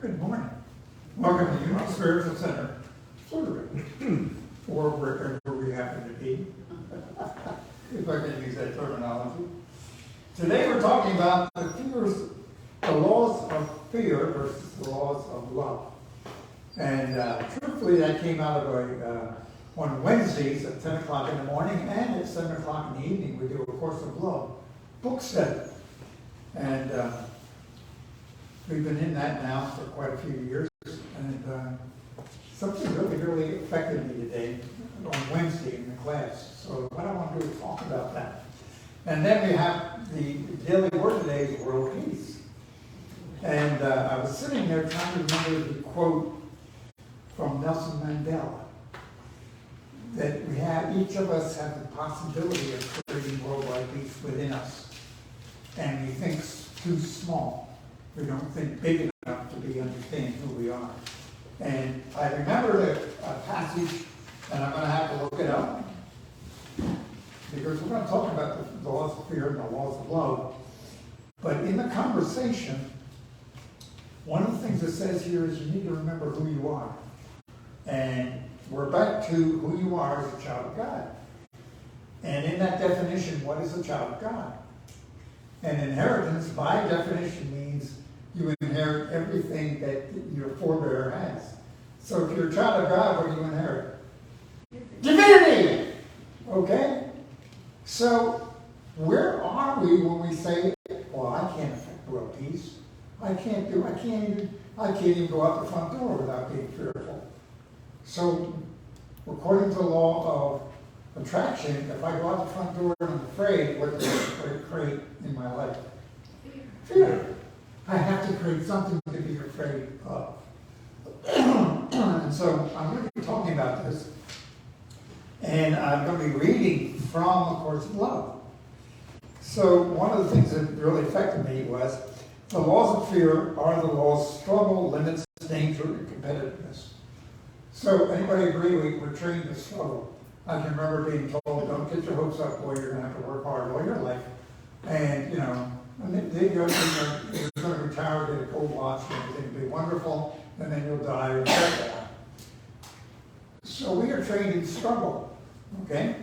Good morning. Welcome to Union Spiritual Center, Pflugerville, or wherever we happen to be, if I can use that terminology. Today we're talking about the laws of fear versus the laws of love. And truthfully, that came out of on Wednesdays at 10 o'clock in the morning and at 7 o'clock in the evening. We do a course of love book study. And we've been in that now for quite a few years. And something really affected me today on Wednesday in the class. So what I want to do is talk about that. And then we have the daily word today is world peace. And I was sitting there trying to remember the quote from Nelson Mandela, that we have, each of us have the possibility of creating worldwide peace within us. And we think too small. We don't think big enough to be understand who we are. And I remember a passage, and I'm going to have to look it up, because we're going to talk about the laws of fear and the laws of love. But in the conversation, one of the things it says here is you need to remember who you are. And we're back to who you are as a child of God. And in that definition, what is a child of God? And inheritance, by definition, means you inherit everything that your forebear has. So if you're a child of God, what do you inherit? Divinity! Okay? So where are we when we say, well, I can't affect world peace. I can't even go out the front door without being fearful. So according to the law of attraction, if I go out the front door and I'm afraid, what does it create in my life? Fear. I have to create something to be afraid of. And so I'm going to be talking about this. And I'm going to be reading from A Course of Love. So one of the things that really affected me was the laws of fear are the laws of struggle, limits, danger, and competitiveness. So anybody agree we're trained to struggle? I can remember being told, don't get your hopes up, boy, you're going to have to work hard all your life. And, they go, you're going to retire, get a cold watch, and everything will be wonderful, and then you'll die or die. So we are trained in struggle, okay?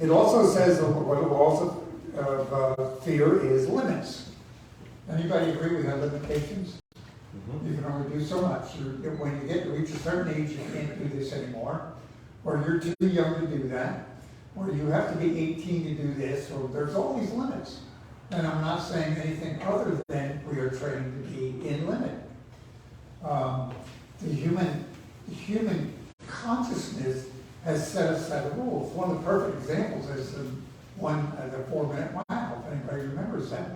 It also says what the laws of fear is limits. Anybody agree we have limitations? Mm-hmm. You can only do so much. When you get to reach a certain age, you can't do this anymore. Or you're too young to do that. Or you have to be 18 to do this. Or there's all these limits. And I'm not saying anything other than we are trained to be in limit. The human consciousness has set a set of rules. One of the perfect examples is the 4-minute mile, if anybody remembers that.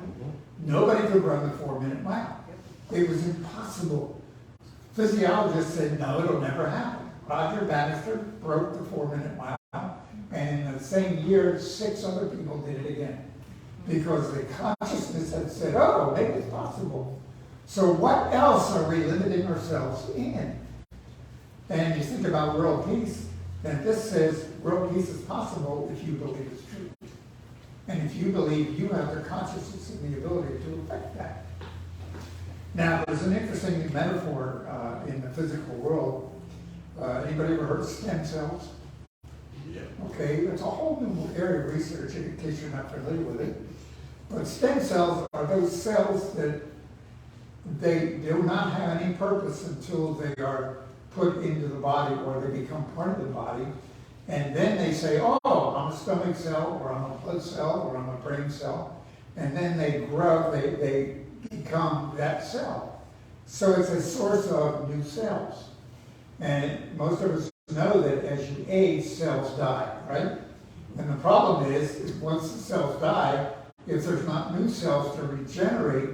Nobody could run the 4-minute mile. It was impossible. Physiologists said, no, it'll never happen. Roger Bannister broke the 4-minute mile, and in the same year, 6 other people did it again. Because the consciousness had said, oh, maybe it's possible. So what else are we limiting ourselves in? And you think about world peace, then this says world peace is possible if you believe it's true. And if you believe you have the consciousness and the ability to affect that. Now, there's an interesting metaphor in the physical world. Anybody ever heard of stem cells? Yeah. Okay, it's a whole new area of research in case you're not familiar with it. But stem cells are those cells that they do not have any purpose until they are put into the body or they become part of the body. And then they say, oh, I'm a stomach cell, or I'm a blood cell, or I'm a brain cell. And then they grow, they become that cell. So it's a source of new cells. And most of us know that as you age, cells die, right? And the problem is once the cells die, if there's not new cells to regenerate,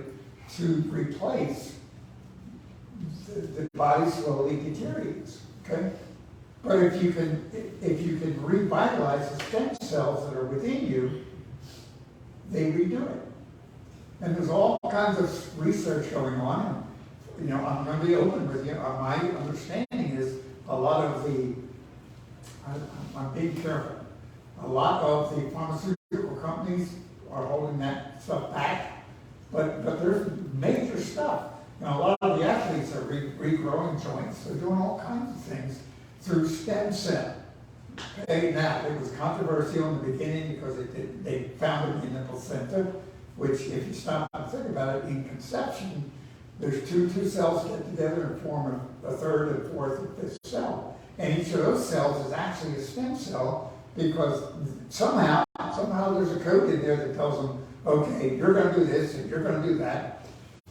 to replace, the body slowly deteriorates, okay? But if you can revitalize the stem cells that are within you, they redo it. And there's all kinds of research going on. And, I'm going to be open with you. My understanding is a lot of I'm being careful. A lot of the pharmaceutical companies are holding that stuff back, but there's major stuff. A lot of the athletes they're regrowing joints, they're doing all kinds of things through stem cell. Okay, now, it was controversial in the beginning because they found it in the placenta, which if you stop and think about it, in conception, there's two cells get together and form a third and fourth and fifth cell. And each of those cells is actually a stem cell because somehow there's a code in there that tells them, okay, you're going to do this and you're going to do that.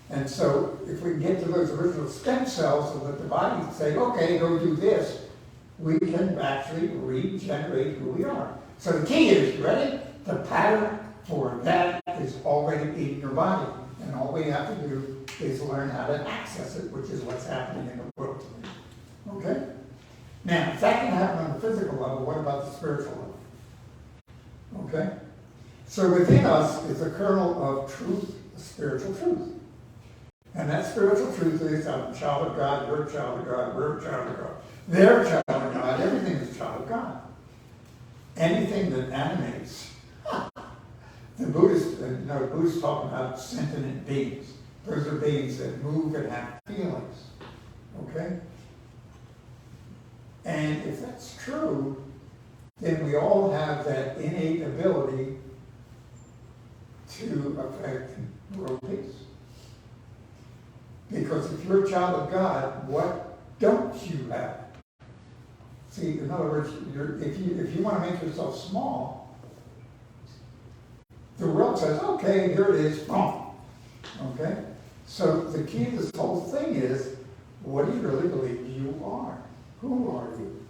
And so if we can get to those original stem cells and let the body say, okay, go do this, we can actually regenerate who we are. So the key is, you ready? The pattern for that is already in your body. And all we have to do is learn how to access it, which is what's happening in the world today. Okay? Now, if that can happen on the physical level, what about the spiritual level? Okay? So within us is a kernel of truth, spiritual truth. And that spiritual truth is, I'm a child of God, you're a child of God, we're a child of God. They're a child of God, everything is a child of God. Anything that animates. The Buddhists talk about sentient beings. Those are beings that move and have feelings. Okay? And if that's true, then we all have that innate ability to affect world peace. Because if you're a child of God, what don't you have? See, in other words, if you want to make yourself small, the world says, okay, here it is, boom. Okay? So the key to this whole thing is, what do you really believe you are? Who are you?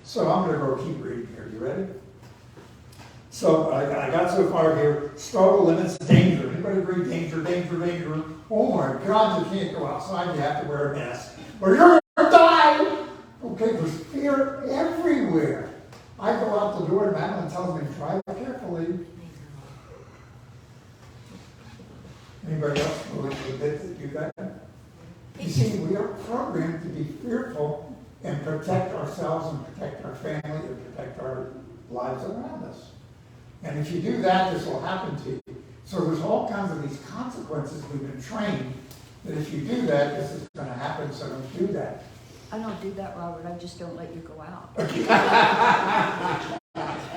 So I'm going to go keep reading here. You ready? So I got so far here. Struggle limits danger. Anybody agree? Danger, danger, danger. Oh my God, you can't go outside. You have to wear a mask. Or you're going to die. Okay, there's fear everywhere. I go out the door and Madeline tells me, drive carefully. Anybody else believe the bit that do that? You see, we are programmed to be fearful and protect ourselves and protect our family and protect our lives around us. And if you do that, this will happen to you. So there's all kinds of these consequences. We've been trained that if you do that, this is going to happen, so don't do that. I don't do that, Robert. I just don't let you go out.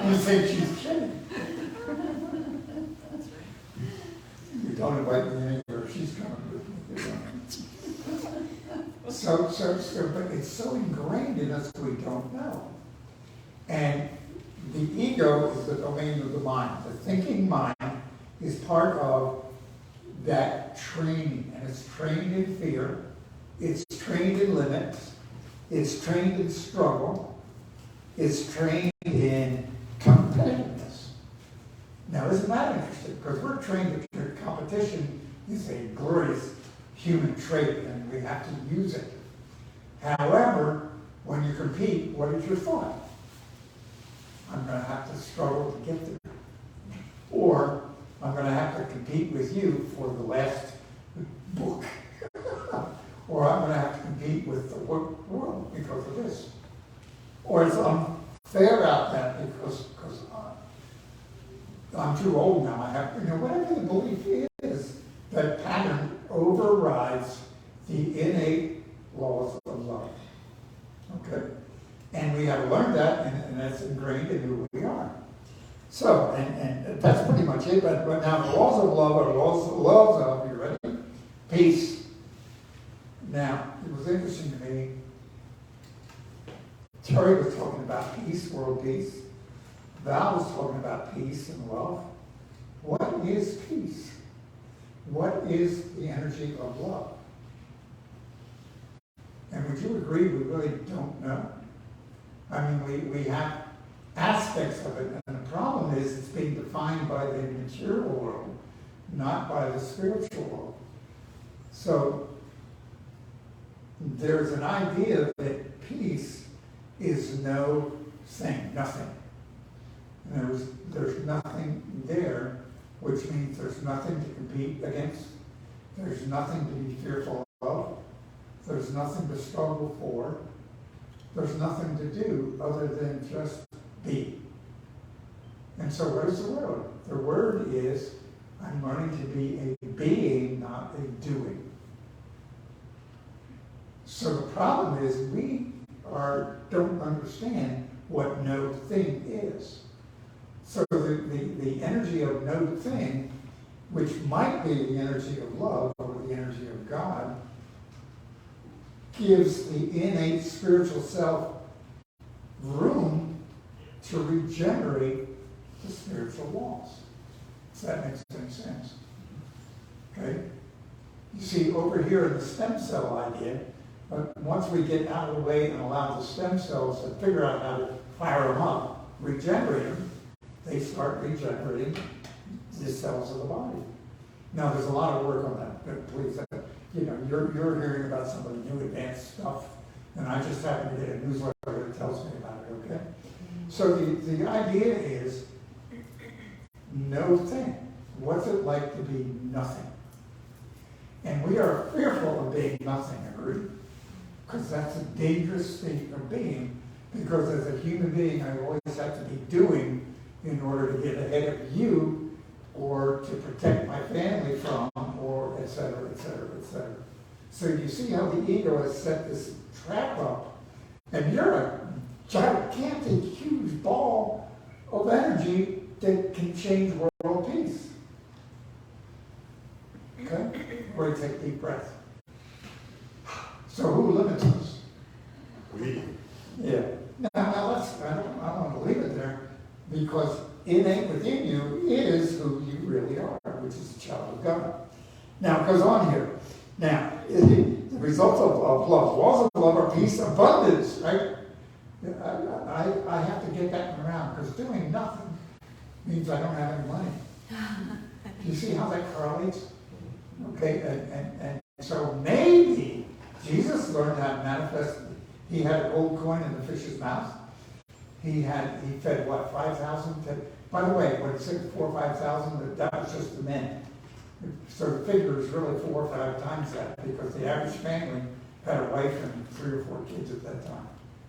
You think she's kidding. You don't invite me anywhere. She's coming with me. But it's so ingrained in us we don't know. And the ego is the domain of the mind. The thinking mind is part of that training. And it's trained in fear. It's trained in limits. It's trained in struggle. It's trained in competitiveness. Now, isn't that interesting? Because we're trained that competition is a glorious human trait, and we have to use it. However, when you compete, what is your thought? I'm going to have to struggle to get there. Or I'm going to have to compete with you for the last book. Or I'm going to have to compete with the world because of this. Or it's unfair out there because I'm too old now. I have, whatever the belief is, that pattern overrides the innate laws of love. Okay? And we have learned that, and that's ingrained in who we are. So, and that's pretty much it. But now the laws of love are laws of, you ready? Peace. Now, it was interesting to me. Terry was talking about peace, world peace. Val was talking about peace and love. What is peace? What is the energy of love? And would you agree we really don't know? I mean, we have aspects of it, and the problem is it's being defined by the material world, not by the spiritual world. So there's an idea that peace is no thing, nothing. And there's nothing there, which means there's nothing to compete against. There's nothing to be fearful of. There's nothing to struggle for. There's nothing to do other than just be. And so what is the word? The word is, I'm learning to be a being, not a doing. So the problem is we don't understand what no thing is. So the energy of no thing, which might be the energy of love or the energy of God, gives the innate spiritual self room to regenerate the spiritual walls. If that makes any sense. Okay? You see, over here in the stem cell idea, once we get out of the way and allow the stem cells to figure out how to fire them up, regenerate them, they start regenerating the cells of the body. Now, there's a lot of work on that, but please, you're hearing about some of the new advanced stuff, and I just happen to get a newsletter that tells me about it, okay? So the idea is no thing. What's it like to be nothing? And we are fearful of being nothing, agree? Because that's a dangerous state of being, because as a human being, I always have to be doing in order to get ahead of you, or to protect my family from, or et cetera, et cetera, et cetera. So you see how the ego has set this trap up, and you're a gigantic, huge ball of energy that can change world peace. Okay? Where you take a deep breath. So who limits us? We. Yeah. Now I don't want to leave it there, because innate within you is who you really are, which is a child of God. Now, it goes on here. Now, the results of love. Laws of love are peace, abundance, right? I have to get that one around, because doing nothing means I don't have any money. Do you see how that correlates? Okay, and so maybe Jesus learned how to manifest. He had a gold coin in the fish's mouth. He fed what, 5,000? By the way, when it said 4,000 or 5,000, that was just the men. So the figure is really 4 or 5 times that, because the average family had a wife and 3 or 4 kids at that time.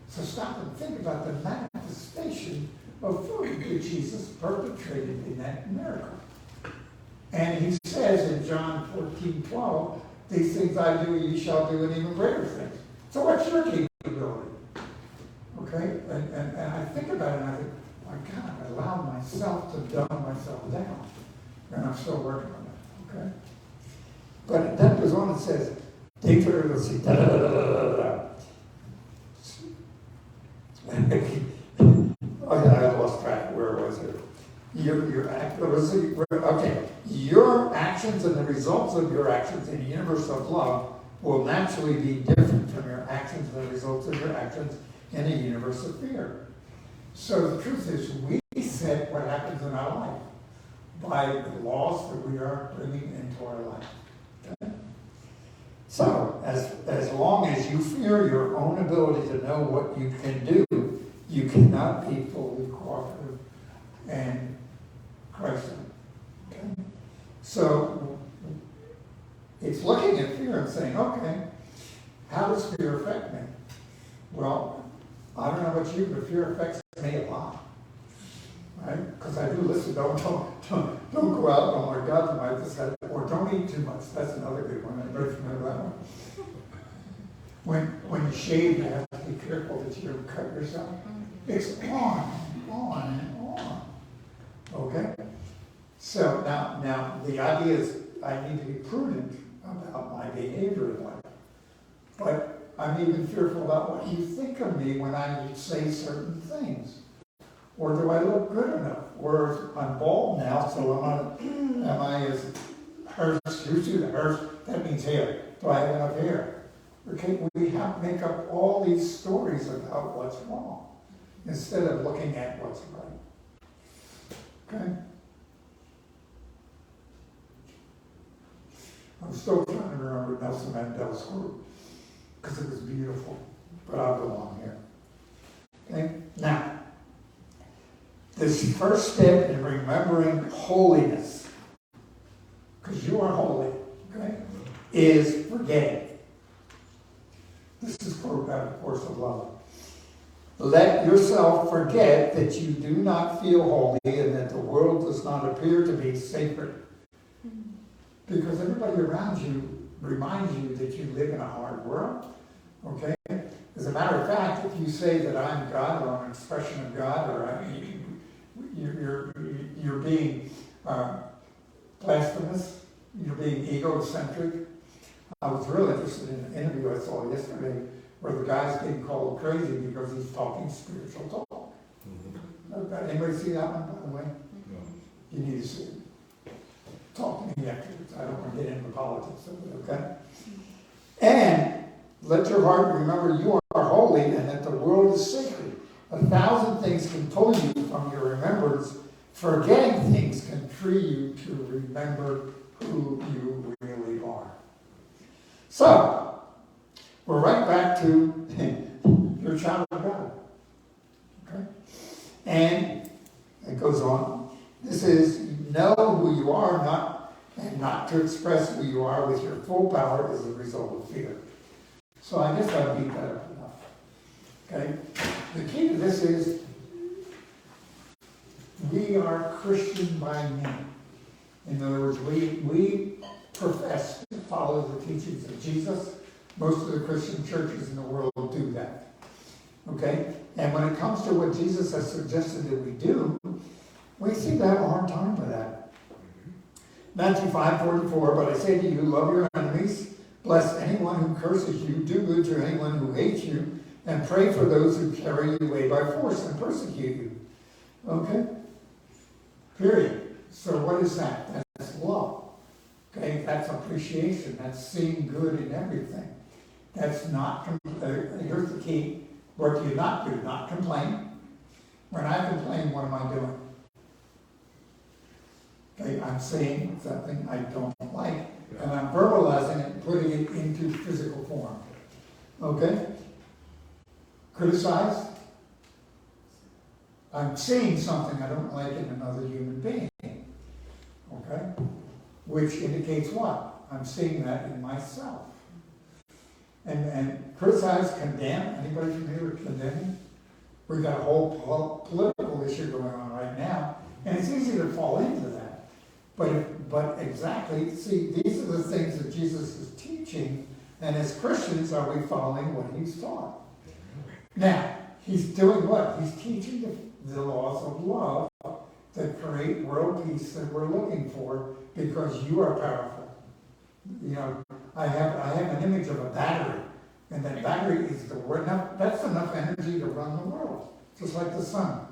So stop and think about the manifestation of food that Jesus perpetrated in that miracle. And he says in John 14:12, these things I do, ye shall do, and even greater things. So what's your capability? Okay? And I think about it, and I think, my God, I allowed myself to dumb myself down. And I'm still working on that. Okay? But that goes on and says, let's see, da da da da da da. Oh yeah, I lost track. Where was it? Your actions and the results of your actions in the universe of love will naturally be different from your actions and the results of your actions in a universe of fear. So the truth is, we set what happens in our life by the laws that we are bringing into our life. Okay? So, as long as you fear your own ability to know what you can do, you cannot be fully cooperative and Christ-like. Okay? So, it's looking at fear and saying, okay, how does fear affect me? Well, I don't know about you, but fear affects me a lot. Right? Because I do listen, don't go out, oh my God, you might just have, or don't eat too much. That's another good one. Everybody remember that one? When you shave, you have to be careful that you don't cut yourself. It's on and on and on. Okay? So now the idea is I need to be prudent about my behavior in life. But I'm even fearful about what you think of me when I say certain things. Or do I look good enough? Or I'm bald now, so am I as hearse? You see the hearse? That means hair. Do I have enough hair? Okay, we have to make up all these stories about what's wrong instead of looking at what's right. Okay? I'm still trying to remember Nelson Mandela's quote because it was beautiful, but I'll go on here. Okay? Now, this first step in remembering holiness, because you are holy, okay, is forgetting. This is quote out of the Course of Love. Let yourself forget that you do not feel holy and that the world does not appear to be sacred. Because everybody around you reminds you that you live in a hard world, Okay? As a matter of fact, if you say that I'm God or I'm an expression of God, or you're being blasphemous, you're being egocentric. I was really interested in an interview I saw yesterday where the guy's being called crazy because he's talking spiritual talk. Mm-hmm. Anybody see that one, by the way? No. You need to see it. Talk to me afterwards. I don't want to get into politics of it, okay? And let your heart remember you are holy and that the world is sacred. 1,000 things can pull you from your remembrance. Forgetting things can free you to remember who you really are. So, we're right back to you're a child of God. Okay? And it goes on. This is know who you are, not to express who you are with your full power is a result of fear. So I guess I'll beat that up enough. Okay? The key to this is we are Christian by name. In other words, we profess to follow the teachings of Jesus. Most of the Christian churches in the world do that. Okay? And when it comes to what Jesus has suggested that we do, we seem to have a hard time with that. Matthew 5:44, but I say to you, love your enemies, bless anyone who curses you, do good to anyone who hates you, and pray for those who carry you away by force and persecute you. Okay? Period. So what is that? That's love. Okay? That's appreciation. That's seeing good in everything. That's not, here's the key. What do you not do? Not complain. When I complain, what am I doing? Okay, I'm saying something I don't like, and I'm verbalizing it, putting it into physical form. Okay? Criticize. I'm seeing something I don't like in another human being. Okay? Which indicates what? I'm seeing that in myself. And criticize, condemn. Anybody familiar with condemning? We've got a whole political issue going on right now, and it's easy to fall into that. But exactly, see, these are the things that Jesus is teaching, and as Christians, are we following what he's taught? Now, he's doing what? He's teaching the laws of love that create world peace that we're looking for because you are powerful. You know, I have an image of a battery, and that battery is that's enough energy to run the world, just like the sun.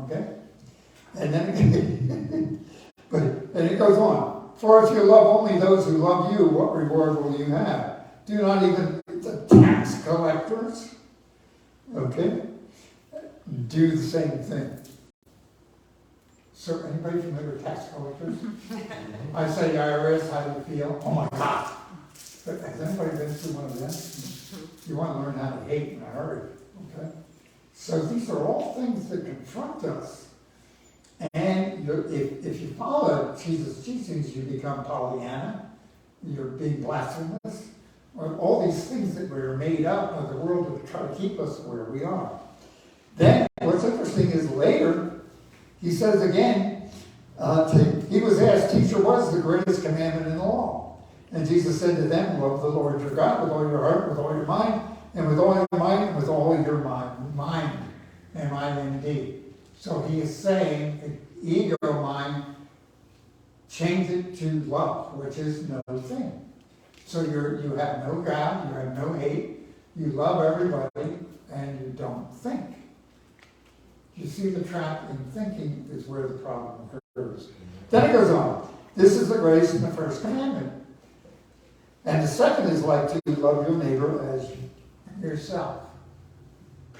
Okay? And then and it goes on. For if you love only those who love you, what reward will you have? Do not even the tax collectors, okay, do the same thing. So anybody familiar with tax collectors? I say IRS, how do you feel? Oh my God. But has anybody been through one of them? You want to learn how to hate in a hurry, okay? So these are all things that confront us. And if you follow Jesus' teachings, you become Pollyanna, you're being blasphemous, or all these things that were made up of the world to try to keep us where we are. Then, what's interesting is later, he says again, he was asked, teacher, what is the greatest commandment in the law? And Jesus said to them, love the Lord your God with all your heart, with all your mind, and with all your mind, and with all your mind, and mind indeed. So he is saying, ego mind, change it to love, which is no thing. So you have no God, you have no hate, you love everybody, and you don't think. You see the trap in thinking is where the problem occurs. Then it goes on. This is the grace in the first commandment. And the second is like to love your neighbor as yourself.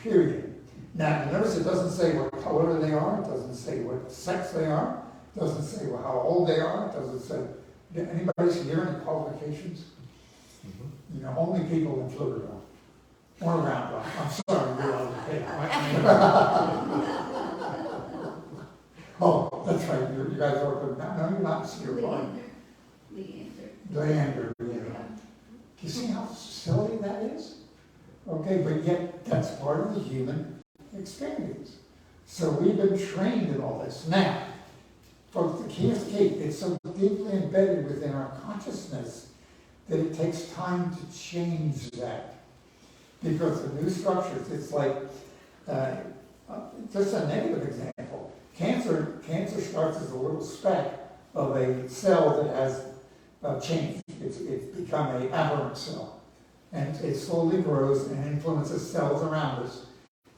Period. Now, notice it doesn't say what color they are. It doesn't say what sex they are. It doesn't say how old they are. It doesn't say, anybody hear any qualifications? Mm-hmm. You know, only people in Pflugerville. Or around Rock. I'm sorry, you're on the page. Oh, that's right. You guys are good. No, you're not. You're fine. Leander, yeah. You see how silly that is? Okay, but yet that's part of the human experience. So we've been trained in all this. Now, folks, the key is key. It's so deeply embedded within our consciousness that it takes time to change that. because the new structures, it's like, just a negative example. Cancer starts as a little speck of a cell that has changed. It's become an aberrant cell. And it slowly grows and influences cells around us.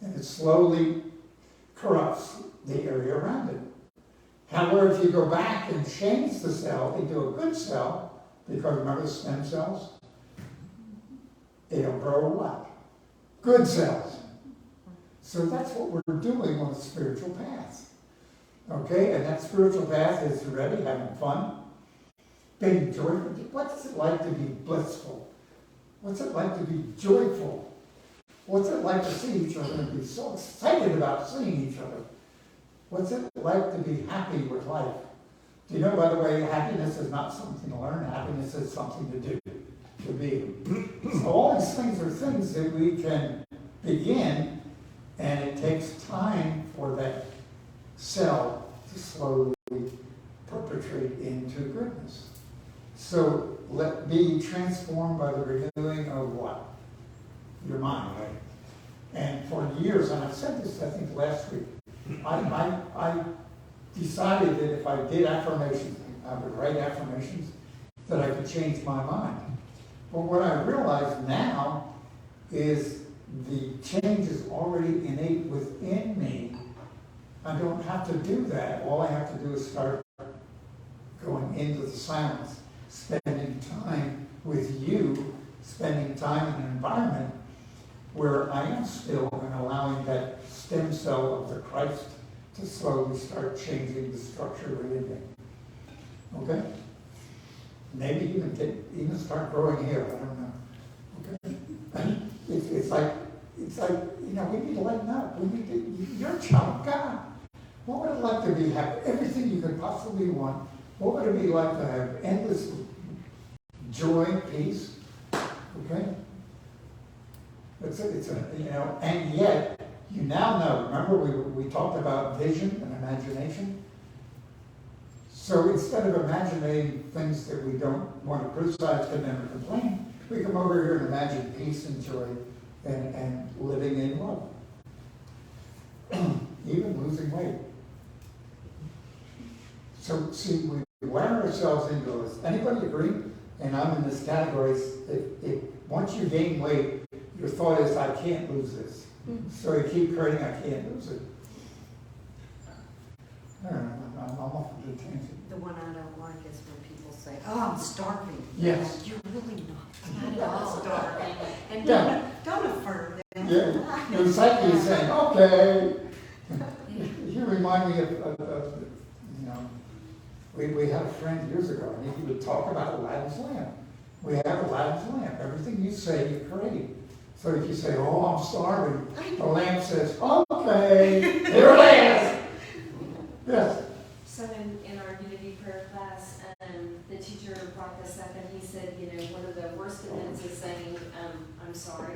And it slowly corrupts the area around it. However, if you go back and change the cell into a good cell, because remember stem cells? It'll grow what? Good cells. So that's what we're doing on the spiritual path. Okay, and that spiritual path is ready, having fun, being joyful. What's it like to be blissful? What's it like to be joyful? What's it like to see each other and be so excited about seeing each other? What's it like to be happy with life? Do you know, by the way, happiness is not something to learn. Happiness is something to do, to be. So all these things are things that we can begin, and it takes time for that cell to slowly perpetrate into goodness. So let be transformed by the renewing of what? Your mind. Right? And for years, and I've said this I think last week, I decided that if I did affirmations, I would write affirmations, that I could change my mind. But what I realize now is the change is already innate within me. I don't have to do that. All I have to do is start going into the silence, spending time with you, spending time in an environment where I am still and allowing that stem cell of the Christ to slowly start changing the structure within me. Okay? Maybe even start growing hair. I don't know. Okay? And it's like we need to lighten up. You're a child of God. What would it like to have everything you could possibly want? What would it be like to have endless joy, peace? Okay? And yet, you now know, remember we talked about vision and imagination? So instead of imagining things that we don't want to criticize, condemn, or complain, we come over here and imagine peace and joy and living in love. Even losing weight. So see, we wear ourselves into this. Anybody agree? And I'm in this category. If once you gain weight, your thought is, I can't lose this. Mm-hmm. So you keep hurting, I can't lose it. I don't know, I'm off of the tangent. The one I don't like is when people say, oh, I'm starving. Yes. You're really not at all starving. And Yeah. don't affirm them. Yeah, your psyche is saying, okay. You remind me of we had a friend years ago, and he would talk about Aladdin's lamp. We have Aladdin's lamp. Everything you say, you create. So if you say, oh, I'm starving, the lamp says, okay, here it is. Yes. So in our unity prayer class, the teacher brought this up, and he said, one of the worst events is saying, I'm sorry.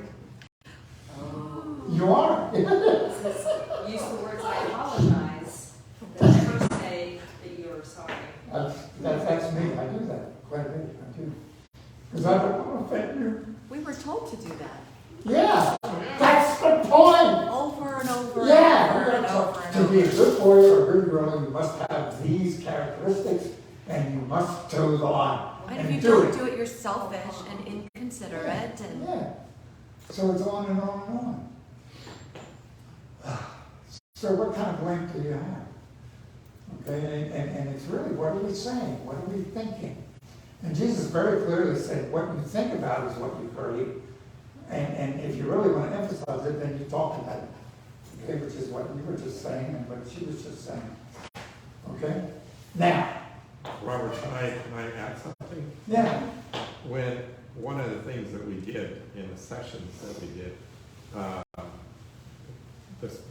You are. Use the words, I apologize. Then first say that you're sorry. That's me. I do that quite a bit. I do. Because I don't want to offend you. We were told to do that. Yeah. That's the point. Over and over Yeah. and over and over and To over. be a good boy or a good girl, you must have these characteristics, and you must toe the line. And if you don't do it, you're selfish and inconsiderate. And Yeah. So it's on and on and on. So what kind of blank do you have? Okay, and it's really, what are we saying? What are we thinking? And Jesus very clearly said, what you think about is what you create. And if you really want to emphasize it, then you talk about it. Okay, which is what you were just saying and what she was just saying. Okay? Now. Robert, can I add something? Yeah. When one of the things that we did in the sessions that we did,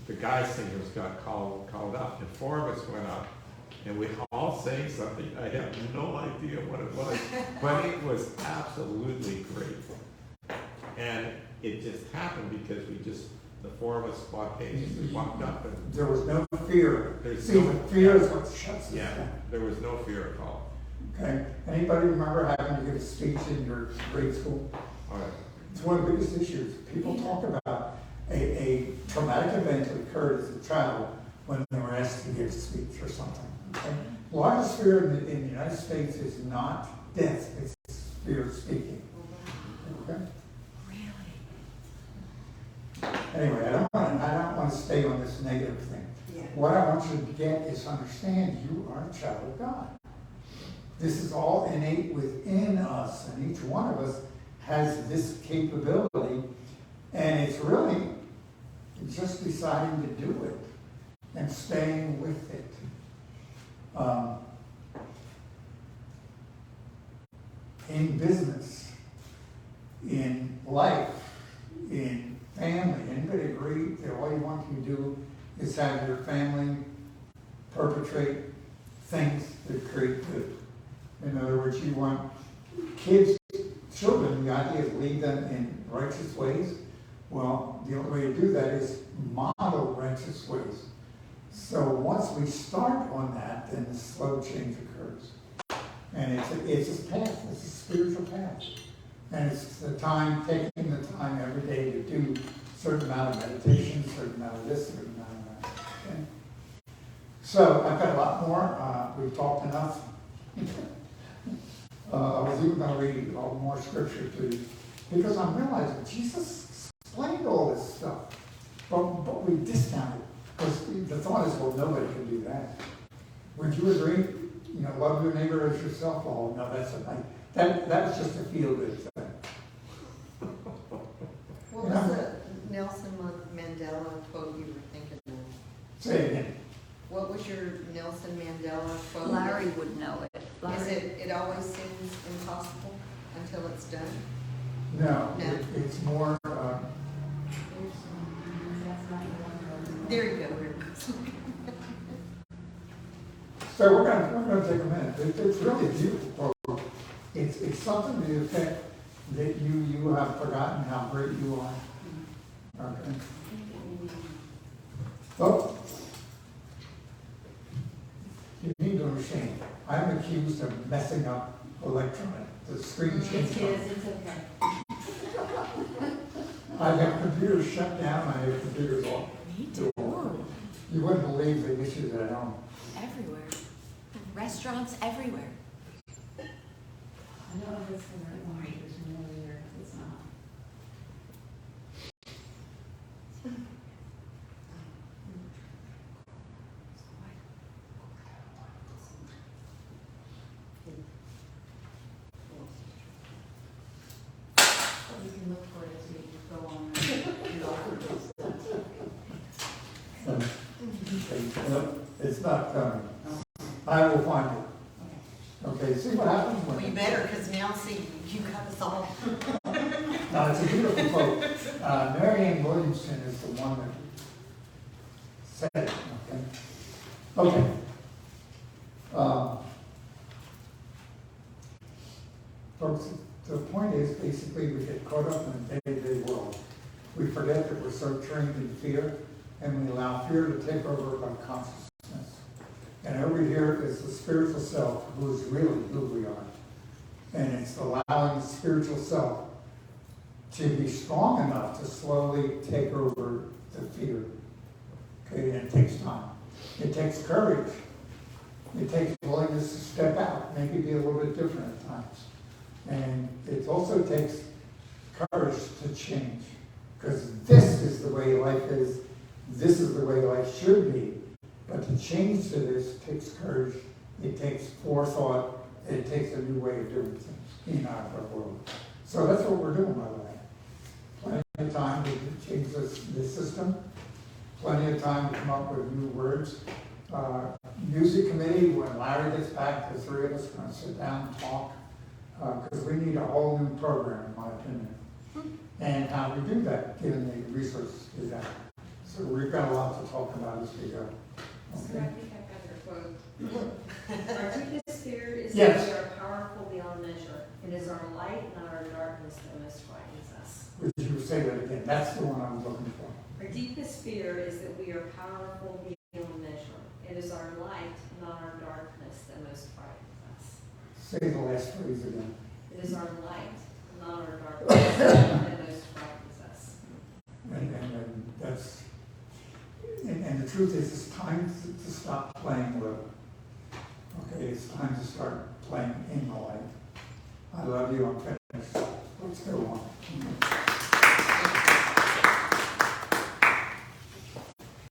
the guy singers got called up, and four of us went up, and we all sang something. I have no idea what it was, but it was absolutely great. And it just happened because the four of us spontaneously walked up, and There was no fear. There's See, no- fear is what shuts us yeah, down. there was no fear at all. Okay? Anybody remember having to give a speech in your grade school? All right. It's one of the biggest issues. People talk about a traumatic event that occurred as a child when they were asked to give a speech or something. Okay? The largest fear in the United States is not death, it's fear of speaking. Okay? Anyway, I don't want to stay on this negative thing. Yeah. What I want you to get is understand you are a child of God. This is all innate within us, and each one of us has this capability, and it's really just deciding to do it and staying with it. In business, in life, in family, anybody agree that all you want to do is have your family perpetrate things that create good? In other words, you want children, the idea is lead them in righteous ways. Well, the only way to do that is model righteous ways. So once we start on that, then the slow change occurs. And it's a path, it's a spiritual path. And it's taking the time every day to do a certain amount of meditation, a certain amount of this, a certain amount of that. Okay? So I've got a lot more. We've talked enough. I was even going to read a lot more scripture to you, because I'm realizing Jesus explained all this stuff, but we discount it, because the thought is, well, nobody can do that. Would you agree? You know, love your neighbor as yourself. Oh no, that's that's just a feel-good thing. What was the Nelson Mandela quote you were thinking of? Say it again. What was your Nelson Mandela quote? Larry would know it. Is it always seems impossible until it's done? No, No. it's more. There you go. So we're gonna take a minute. It's really a beautiful quote. It's something to the effect that you have forgotten how great you are. Okay. Oh. You need to understand, I'm accused of messing up electronic, the screen change. It's okay. I have computers shut down, I have computers off. Me too. You wouldn't believe the issues at home. Everywhere. Restaurants everywhere. I don't know if it's the right one, but it's familiar, it's not. You can look for it as we go on and do all of those steps. It's not coming. I will find it. Okay, see what happens when. Well, you better, because now, see, you got us all. No, it's a beautiful quote. Mary Ann Williamson is the one that said it, okay? Okay. Folks, the point is, basically, we get caught up in the day-to-day world. We forget that we're so trained in fear, and we allow fear to take over our consciousness. And over here is the spiritual self, who is really who we are. And it's allowing the spiritual self to be strong enough to slowly take over the fear. Okay, and it takes time. It takes courage. It takes willingness to step out, maybe be a little bit different at times. And it also takes courage to change. Because this is the way life is. This is the way life should be. But to change to this takes courage, it takes forethought, it takes a new way of doing things in our world. So that's what we're doing, by the way. Plenty of time to change this system, plenty of time to come up with new words. Music committee, when Larry gets back, the three of us are going to sit down and talk, because we need a whole new program, in my opinion. And how we do that, given the resources we have. So we've got a lot to talk about as we go. So I think I've got your quote. Our deepest fear is Yes. that we are powerful beyond measure. It is our light, not our darkness, that most frightens us. Would you say that again? That's the one I was looking for. Our deepest fear is that we are powerful beyond measure. It is our light, not our darkness, that most frightens us. Say the last phrase again. It is our light, not our darkness, that most the truth is, it's time to stop playing little. Okay, it's time to start playing in the light. I love you, I'm finished.